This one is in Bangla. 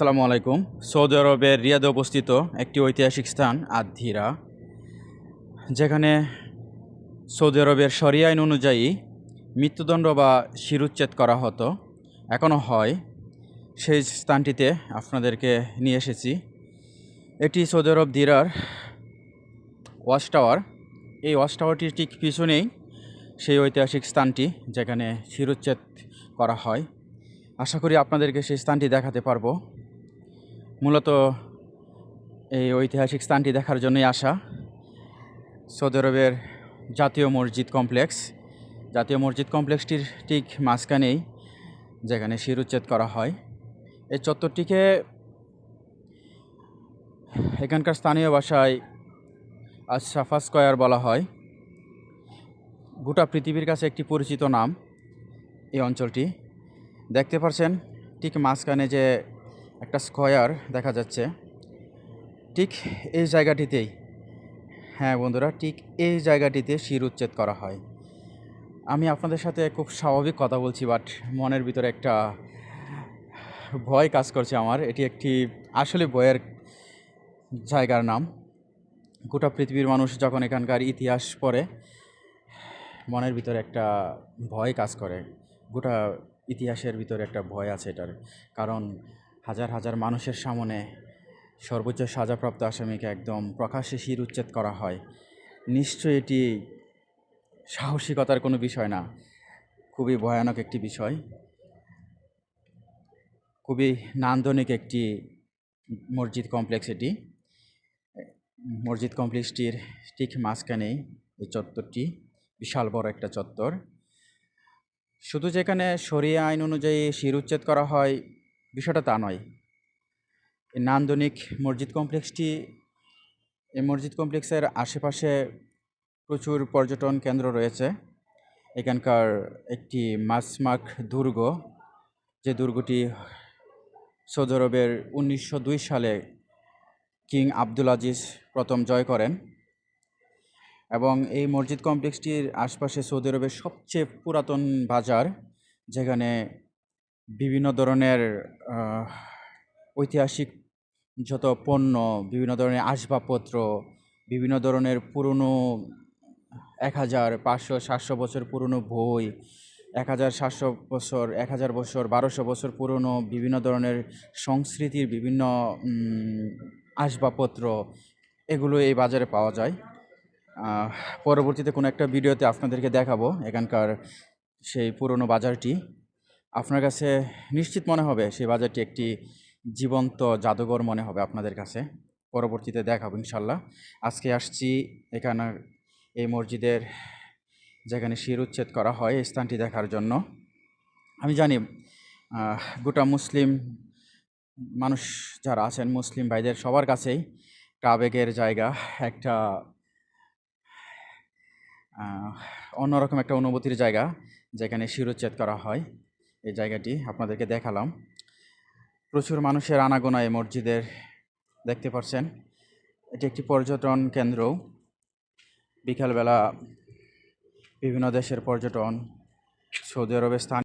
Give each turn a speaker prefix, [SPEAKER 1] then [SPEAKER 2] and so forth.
[SPEAKER 1] আসসালামু আলাইকুম। সৌদি আরবের রিয়াদে অবস্থিত একটি ঐতিহাসিক স্থান আদ-ধীরা, যেখানে সৌদি আরবের শরিয়া আইন অনুযায়ী মৃত্যুদণ্ড বা শিরুচ্ছেদ করা হতো, এখনও হয়। সেই স্থানটিতে আপনাদেরকে নিয়ে এসেছি। এটি সৌদি আরব ধীরার ওয়াচ টাওয়ার। এই ওয়াচ টাওয়ারটির ঠিক পিছনেই সেই ঐতিহাসিক স্থানটি যেখানে শিরুচ্ছেদ করা হয়। আশা করি আপনাদেরকে সেই স্থানটি দেখাতে পারবো। মূলত এই ঐতিহাসিক স্থানটি দেখার জন্যই আসা। সৌদি আরবের জাতীয় মসজিদ কমপ্লেক্স, জাতীয় মসজিদ কমপ্লেক্সটির ঠিক মাঝখানেই যেখানে শিরুচ্ছেদ করা হয়। এই চত্বরটিকে এখানকার স্থানীয় ভাষায় আশরাফা স্কয়ার বলা হয়। গোটা পৃথিবীর কাছে একটি পরিচিত নাম এই অঞ্চলটি। দেখতে পাচ্ছেন ঠিক মাঝখানে যে একটা স্কয়ার দেখা যাচ্ছে, ঠিক এই জায়গাটিতেই, হ্যাঁ বন্ধুরা, ঠিক এই জায়গাটিতে শিরুচ্ছেদ করা হয়। আমি আপনাদের সাথে খুব স্বাভাবিক কথা বলছি, বাট মনের ভিতরে একটা ভয় কাজ করছে আমার। এটি একটি আসলে ভয়ের জায়গার নাম। গোটা পৃথিবীর মানুষ যখন এখানকার ইতিহাস পড়ে, মনের ভিতরে একটা ভয় কাজ করে। গোটা ইতিহাসের ভিতরে একটা ভয় আছে এটার, কারণ হাজার হাজার মানুষের সামনে সর্বোচ্চ সাজাপ্রাপ্ত আসামিকে একদম প্রকাশ্যে শিরুচ্ছেদ করা হয়। নিশ্চয়ই এটি সাহসিকতার কোনো বিষয় না, খুবই ভয়ানক একটি বিষয়। খুবই নান্দনিক একটি মসজিদ কমপ্লেক্স এটি। মসজিদ কমপ্লেক্সটির ঠিক মাঝখানেই এই চত্বরটি, বিশাল বড় একটা চত্বর। শুধু যেখানে শরিয়া আইন অনুযায়ী শিরুচ্ছেদ করা হয় বিষয়টা তা নয়। এই নান্দনিক মসজিদ কমপ্লেক্সটি, এই মসজিদ কমপ্লেক্সের আশেপাশে প্রচুর পর্যটন কেন্দ্র রয়েছে। এখানকার একটি মাসমাক দুর্গ, যে দুর্গটি সৌদি আরবের 1902 সালে কিং আব্দুল আজিজ প্রথম জয় করেন, এবং এই মসজিদ কমপ্লেক্সটির আশপাশে সৌদি আরবের সবচেয়ে পুরাতন বাজার, যেখানে বিভিন্ন ধরনের ঐতিহাসিক যত পণ্য, বিভিন্ন ধরনের আসবাবপত্র, বিভিন্ন ধরনের পুরনো 1500-700 বছর পুরনো বই, 1700 বছর, 1000 বছর, 1200 বছর পুরনো বিভিন্ন ধরনের সংস্কৃতির বিভিন্ন আসবাবপত্র, এগুলো এই বাজারে পাওয়া যায়। পরবর্তীতে কোনো একটা ভিডিওতে আপনাদেরকে দেখাবো এখানকার সেই পুরনো বাজারটি। আপনার কাছে নিশ্চিত মনে হবে সেই বাজারটি একটি জীবন্ত জাদুঘর মনে হবে আপনাদের কাছে। পরবর্তীতে দেখাবো ইনশাল্লাহ। আজকে আসছি এখানে এই মসজিদের যেখানে শিরুচ্ছেদ করা হয় এই স্থানটি দেখার জন্য। আমি জানি গোটা মুসলিম মানুষ যারা আছেন, মুসলিম ভাইদের সবার কাছেই একটা আবেগের জায়গা, একটা অন্যরকম একটা অনুভূতির জায়গা যেখানে শিরুচ্ছেদ করা হয়। এই জায়গাটি আপনাদেরকে দেখালাম। প্রচুর মানুষের আনাগোনা এই মসজিদের, দেখতে পাচ্ছেন। এটি একটি পর্যটন কেন্দ্র। বিকালবেলা বিভিন্ন দেশের পর্যটন সৌদি আরবের স্থান